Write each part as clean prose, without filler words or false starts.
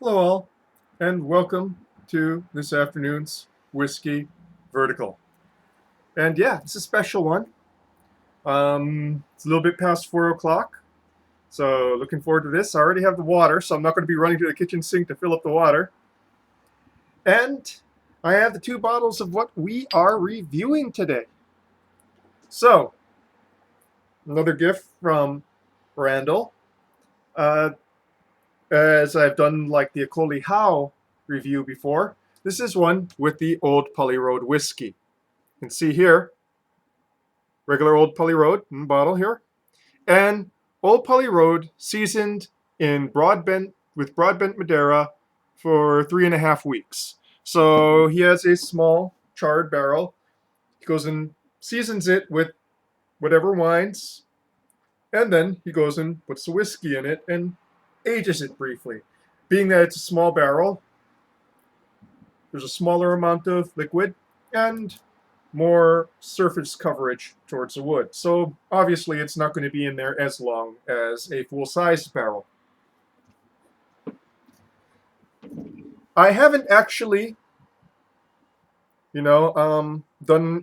Hello, all, and welcome to this afternoon's Whiskey Vertical. And yeah, it's a special one. It's a little bit past 4 o'clock, so looking forward to this. I already have the water, so I'm not going to be running to the kitchen sink to fill up the water. And I have the two bottles of what we are reviewing today. So, another gift from Randall. Uh, as I've done like the Akoli Howe review before, this is one with the Old Pali Road whiskey. You can see here, regular Old Pali Road in the bottle here, and Old Pali Road seasoned in Broadbent with Broadbent Madeira for 3.5 weeks. So he has a small charred barrel. He goes and seasons it with whatever wines, and then he goes and puts the whiskey in it and ages it briefly. Being that it's a small barrel, there's a smaller amount of liquid and more surface coverage towards the wood. So obviously it's not going to be in there as long as a full-sized barrel. I haven't actually, done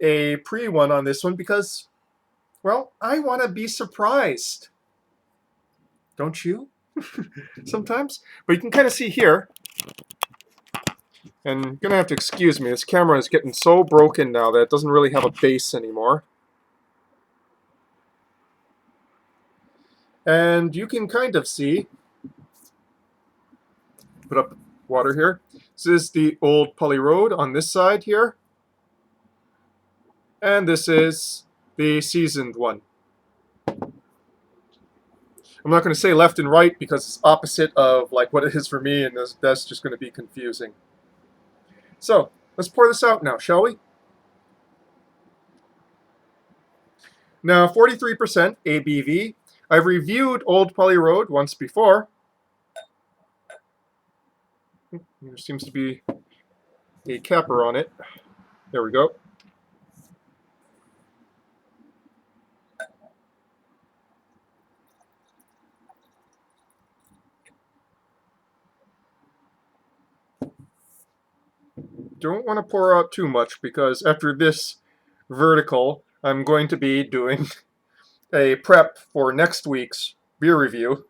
a pre-one on this one because, well, I want to be surprised. Don't you? Sometimes? But you can kind of see here, and you're going to have to excuse me, this camera is getting so broken now that it doesn't really have a base anymore. And you can kind of see, put up water here. This is the Old Pali Road on this side here. And this is the seasoned one. I'm not going to say left and right because it's opposite of like what it is for me, and that's just going to be confusing. So let's pour this out now, shall we? Now, 43% ABV. I've reviewed Old Pali Road once before. There seems to be a capper on it. There we go. Don't want to pour out too much because after this vertical, I'm going to be doing a prep for next week's beer review.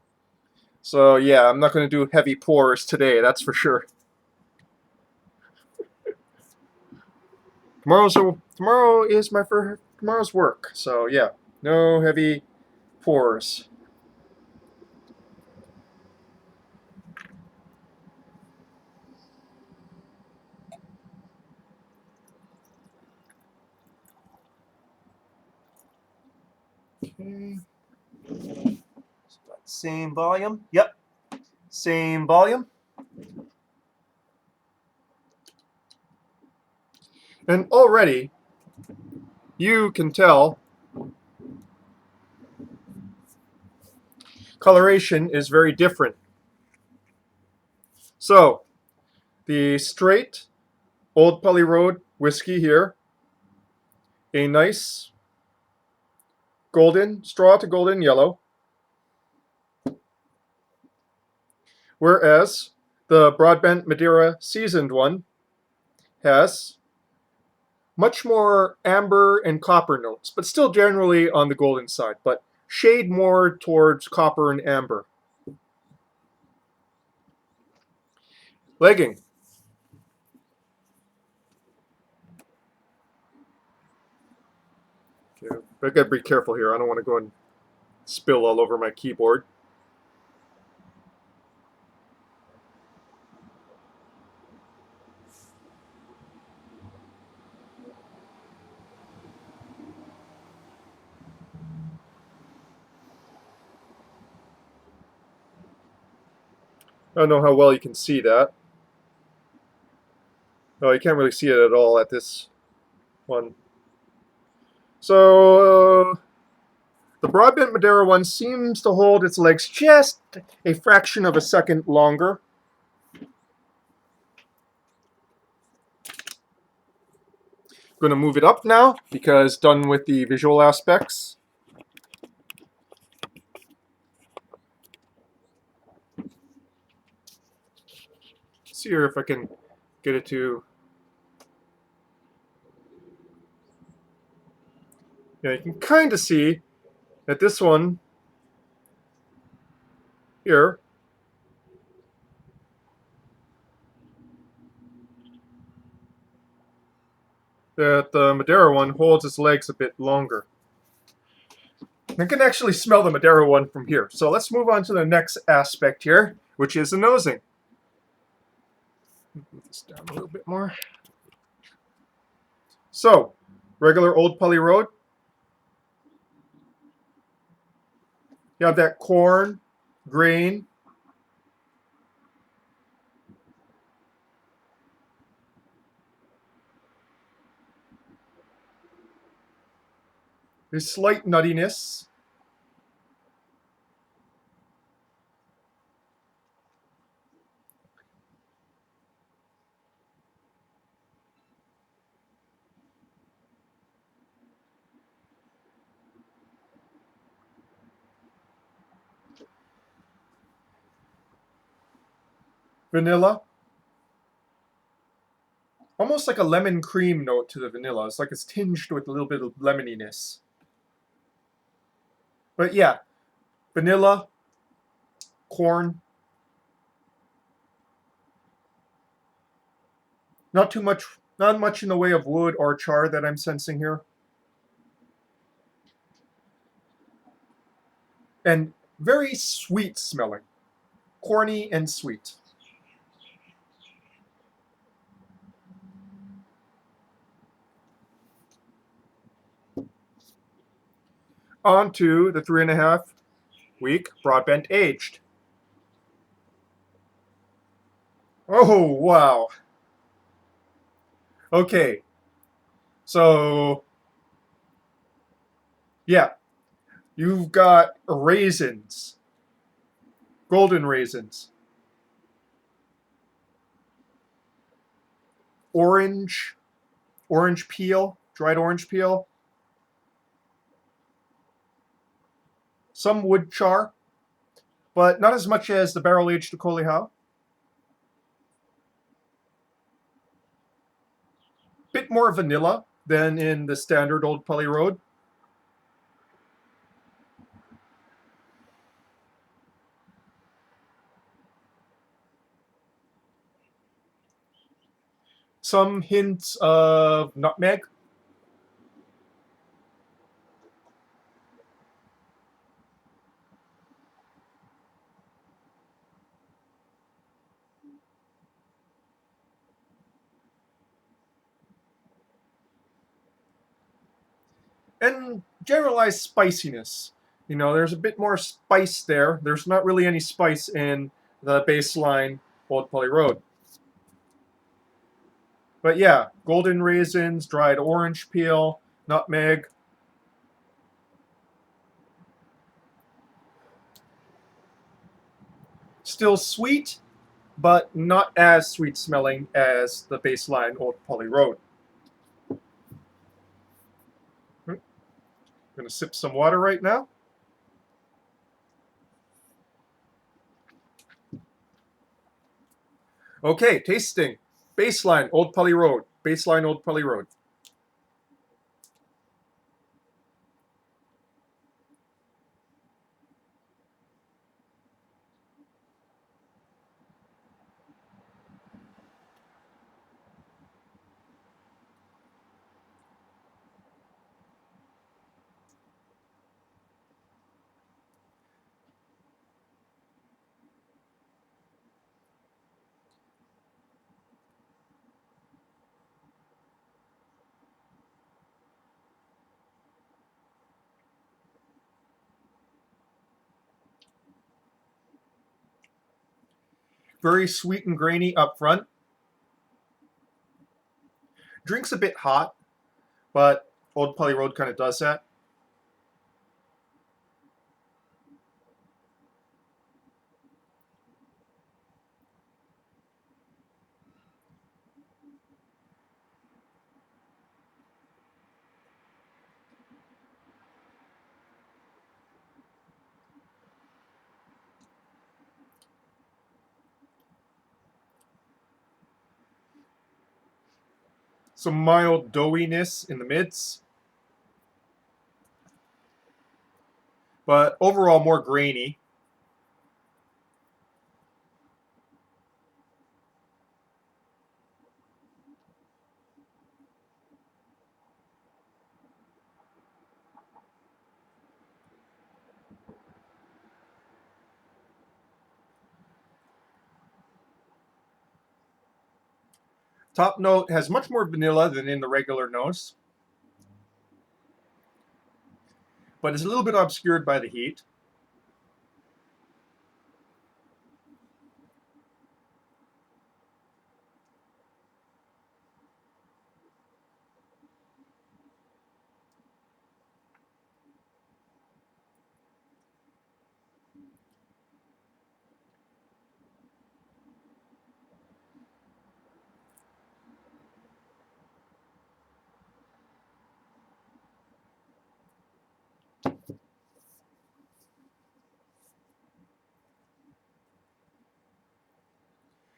So yeah, I'm not going to do heavy pours today, that's for sure. Tomorrow is my tomorrow's work, so yeah, no heavy pours. Okay. Same volume. Yep. Same volume. And already you can tell coloration is very different. So the straight Old Pali Road whiskey here, a nice golden, straw to golden yellow. Whereas the Broadbent Madeira seasoned one has much more amber and copper notes, but still generally on the golden side, but shade more towards copper and amber. Legging. Okay, I gotta be careful here. I don't want to go and spill all over my keyboard. I don't know how well you can see that. No, you can't really see it at all at this one. So the Broadbent Madeira one seems to hold its legs just a fraction of a second longer. I'm going to move it up now because done with the visual aspects. see here if I can get it to. Yeah, you can kind of see that this one here, that the Madeira one holds its legs a bit longer. I can actually smell the Madeira one from here. So let's move on to the next aspect here, which is the nosing. Move this down a little bit more. So, regular Old Pali Road. You have that corn, grain. There's slight nuttiness. Vanilla. Almost like a lemon cream note to the vanilla. It's like it's tinged with a little bit of lemoniness. But yeah, vanilla, corn. Not too much, not much in the way of wood or char that I'm sensing here. And very sweet smelling. Corny and sweet. On to the 3.5-week Broadbent aged. Oh, wow. Okay. So, yeah, you've got raisins, golden raisins, orange, orange peel, dried orange peel, some wood char, but not as much as the barrel-aged Colihau. Bit more vanilla than in the standard Old Pali Road. Some hints of nutmeg. And generalized spiciness. You know, there's a bit more spice there. There's not really any spice in the baseline Old Pali Road. But yeah, golden raisins, dried orange peel, nutmeg. Still sweet, but not as sweet smelling as the baseline Old Pali Road. I'm going to sip some water right now. Okay, tasting. Baseline Old Pali Road. Baseline Old Pali Road. Very sweet and grainy up front. Drink's a bit hot, but Old Pali Road kind of does that. some mild doughiness in the mids, but overall more grainy. Top note has much more vanilla than in the regular nose, but is a little bit obscured by the heat.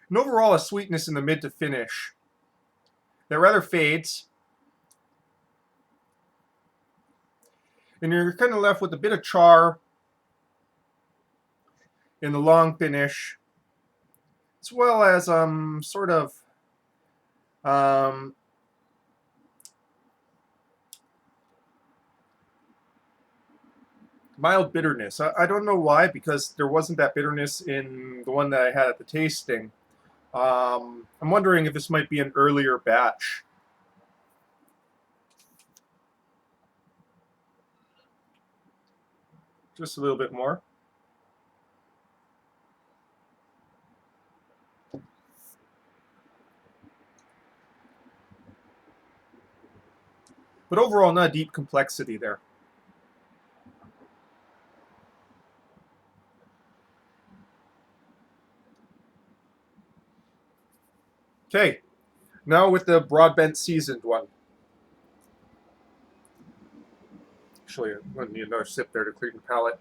And overall, a sweetness in the mid to finish that rather fades, and you're kind of left with a bit of char in the long finish, as well as sort of um, mild bitterness. I don't know why, because there wasn't that bitterness in the one that I had at the tasting. I'm wondering if this might be an earlier batch. Just a little bit more. But overall, not deep complexity there. Okay, now with the Broadbent seasoned one. Actually, I'm going to need another sip there to clean the palate.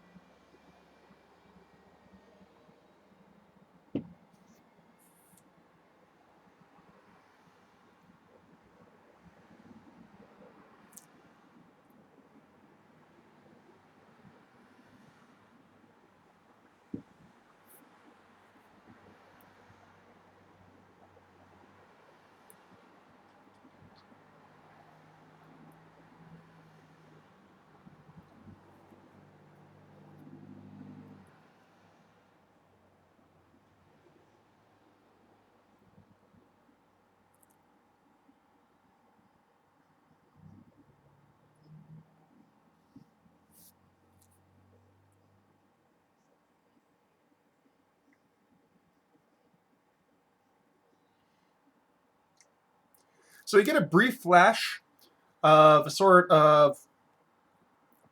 So you get a brief flash of a sort of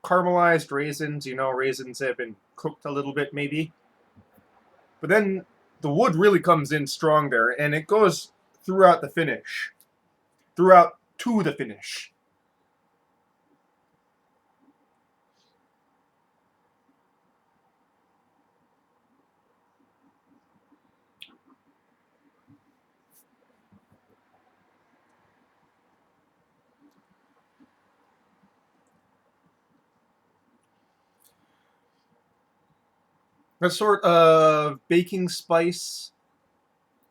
caramelized raisins. You know, raisins have been cooked a little bit, maybe. But then the wood really comes in strong there, and it goes throughout the finish, throughout to the finish. A sort of baking spice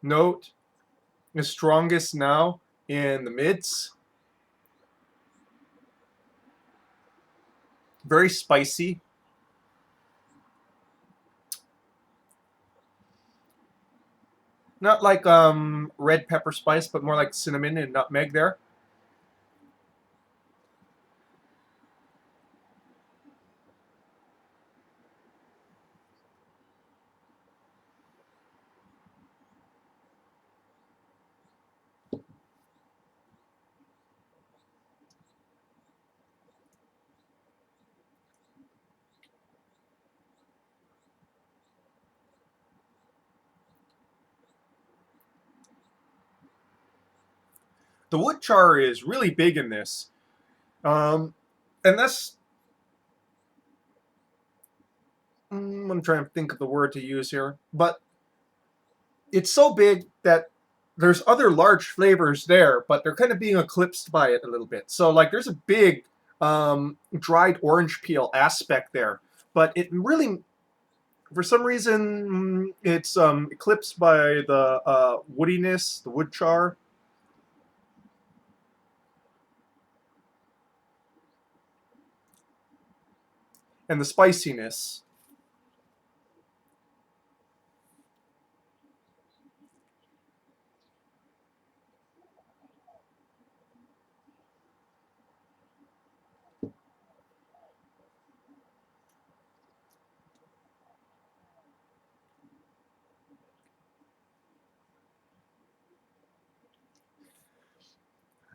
note is strongest now in the mids. Very spicy. Not like red pepper spice, but more like cinnamon and nutmeg there. The wood char is really big in this. And that's, I'm trying to think of the word to use here, but it's so big that there's other large flavors there, but they're kind of being eclipsed by it a little bit. So like there's a big dried orange peel aspect there, but it really, for some reason, it's eclipsed by the woodiness, the wood char. And the spiciness.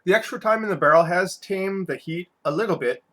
The extra time in the barrel has tamed the heat a little bit.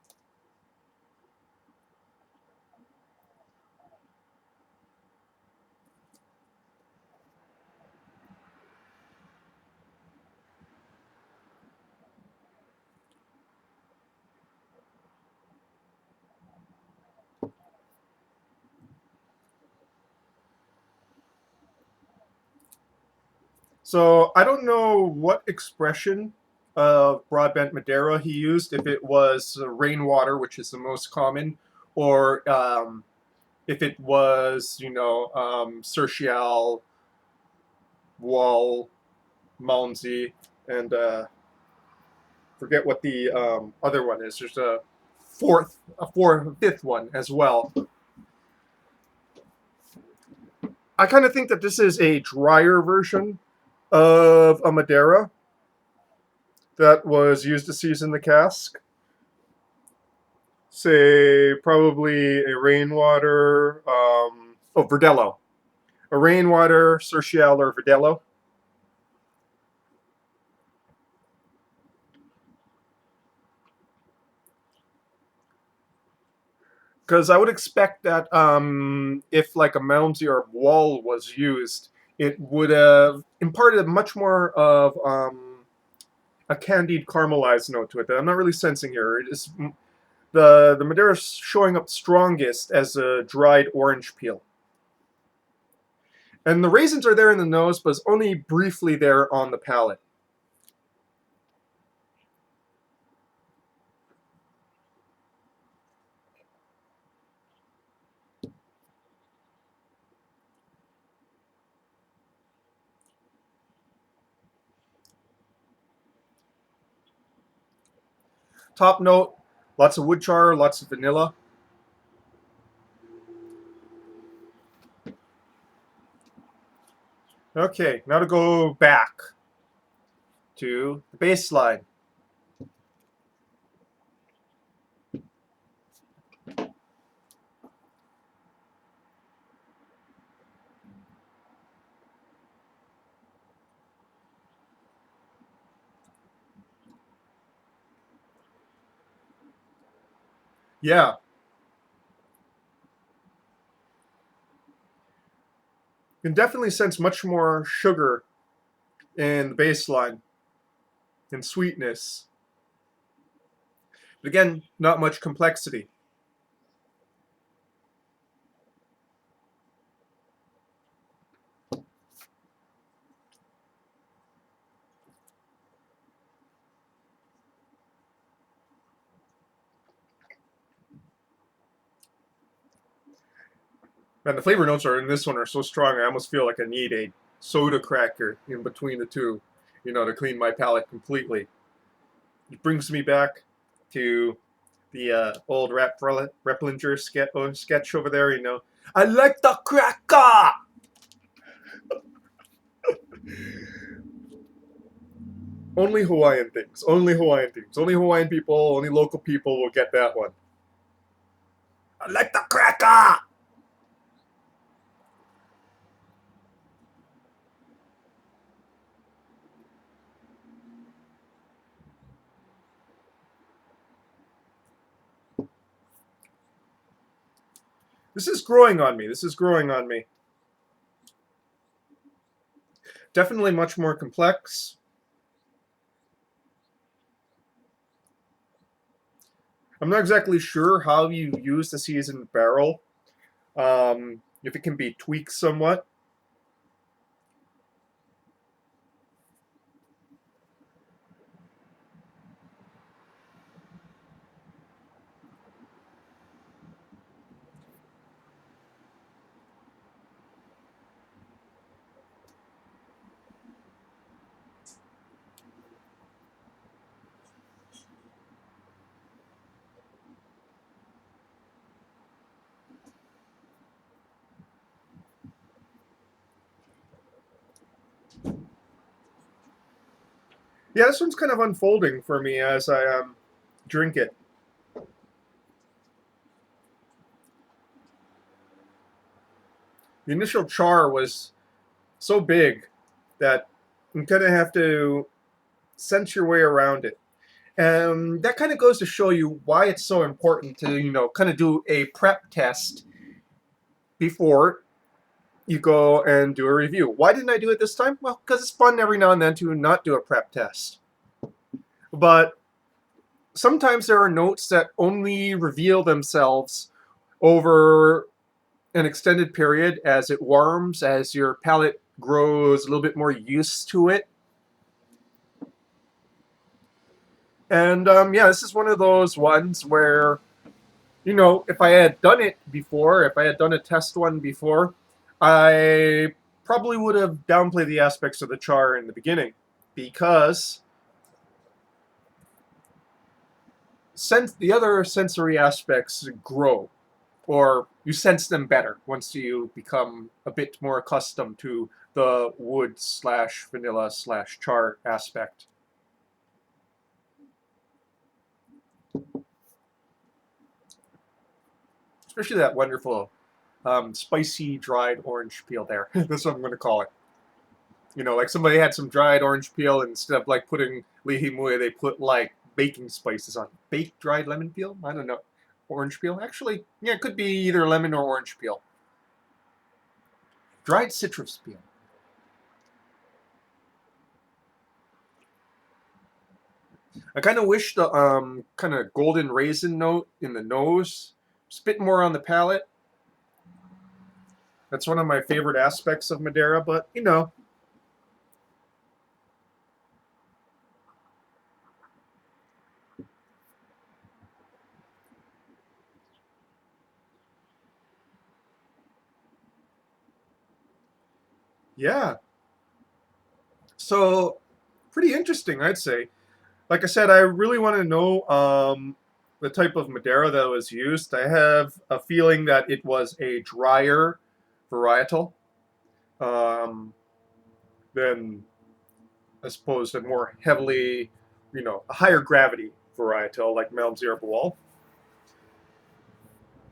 So I don't know what expression of Broadbent Madeira he used, if it was rainwater, which is the most common, or if it was, Cercial, Wall, Malmsey, and forget what the other one is. There's fifth one as well. I kind of think that this is a drier version of a Madeira that was used to season the cask. Say probably a rainwater, Verdelho. A rainwater, Cercial, or Verdelho. Because I would expect that if like a Malmsey or Wall was used, it would have imparted much more of a candied caramelized note to it that I'm not really sensing here. It is the Madeira is showing up strongest as a dried orange peel. And the raisins are there in the nose, but it's only briefly there on the palate. Top note, lots of wood char, lots of vanilla. Okay, now to go back to the baseline. Yeah, you can definitely sense much more sugar in the baseline and sweetness. But again, not much complexity. And the flavor notes are in this one are so strong, I almost feel like I need a soda cracker in between the two, to clean my palate completely. It brings me back to the old Replinger sketch over there, I like the cracker! Only Hawaiian things. Only Hawaiian things. Only Hawaiian people, only local people will get that one. I like the cracker! This is growing on me. This is growing on me. Definitely much more complex. I'm not exactly sure how you use the seasoned barrel. If it can be tweaked somewhat. Yeah, this one's kind of unfolding for me as I drink it. The initial char was so big that you kind of have to sense your way around it. And that kind of goes to show you why it's so important to, kind of do a prep test before you go and do a review. Why didn't I do it this time? Well, because it's fun every now and then to not do a prep test. But sometimes there are notes that only reveal themselves over an extended period as it warms, as your palate grows a little bit more used to it. And yeah, this is one of those ones where, if I had done it before, if I had done a test one before, I probably would have downplayed the aspects of the char in the beginning because the other sensory aspects grow, or you sense them better once you become a bit more accustomed to the wood slash vanilla slash char aspect. Especially that wonderful spicy dried orange peel there. That's what I'm going to call it. Like somebody had some dried orange peel, and instead of like putting lihimui, they put like baking spices on. Baked dried lemon peel? I don't know. Orange peel? Actually, yeah, it could be either lemon or orange peel. Dried citrus peel. I kind of wish the kind of golden raisin note in the nose, just a bit more on the palate. That's one of my favorite aspects of Madeira, but yeah. So pretty interesting, I'd say. Like I said, I really want to know the type of Madeira that was used. I have a feeling that it was a drier varietal um, than, I suppose, a more heavily, a higher gravity varietal like Malmsey Boal.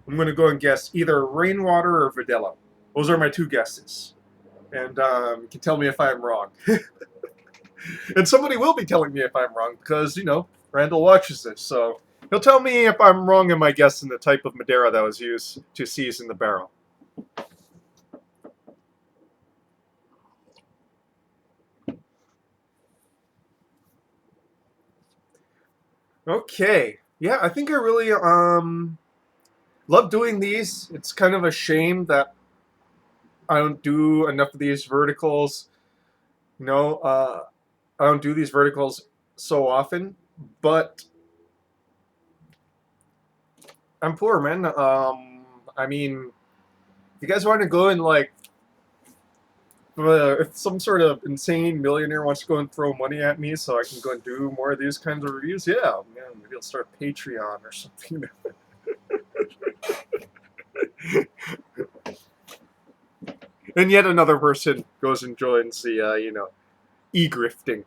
I'm going to go and guess either rainwater or Videla. Those are my two guesses. And you can tell me if I'm wrong. And somebody will be telling me if I'm wrong because, Randall watches this. So he'll tell me if I'm wrong in my guess in the type of Madeira that was used to season the barrel. Okay. Yeah, I think I really love doing these. It's kind of a shame that I don't do enough of these verticals. I don't do these verticals so often, but I'm poor, man. I mean, if you guys want to go and like, if some sort of insane millionaire wants to go and throw money at me so I can go and do more of these kinds of reviews, yeah, man, maybe I'll start Patreon or something. And yet another person goes and joins the, e-grifting.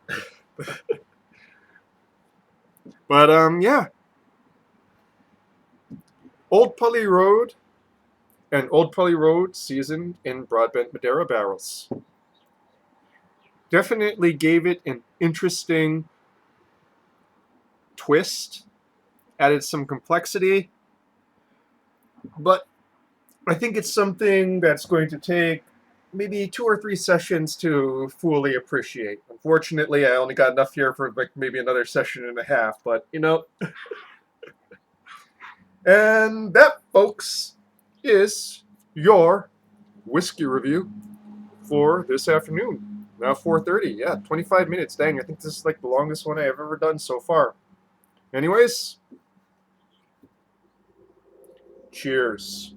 But yeah, Old Pali Road and Old Pali Road seasoned in Broadbent Madeira barrels. Definitely gave it an interesting twist, added some complexity, but I think it's something that's going to take maybe 2 or 3 sessions to fully appreciate. Unfortunately, I only got enough here for like maybe another session and a half, but and that, folks, is your whiskey review for this afternoon. Now 4:30. Yeah, 25 minutes. Dang, I think this is like the longest one I've ever done so far. Anyways, cheers.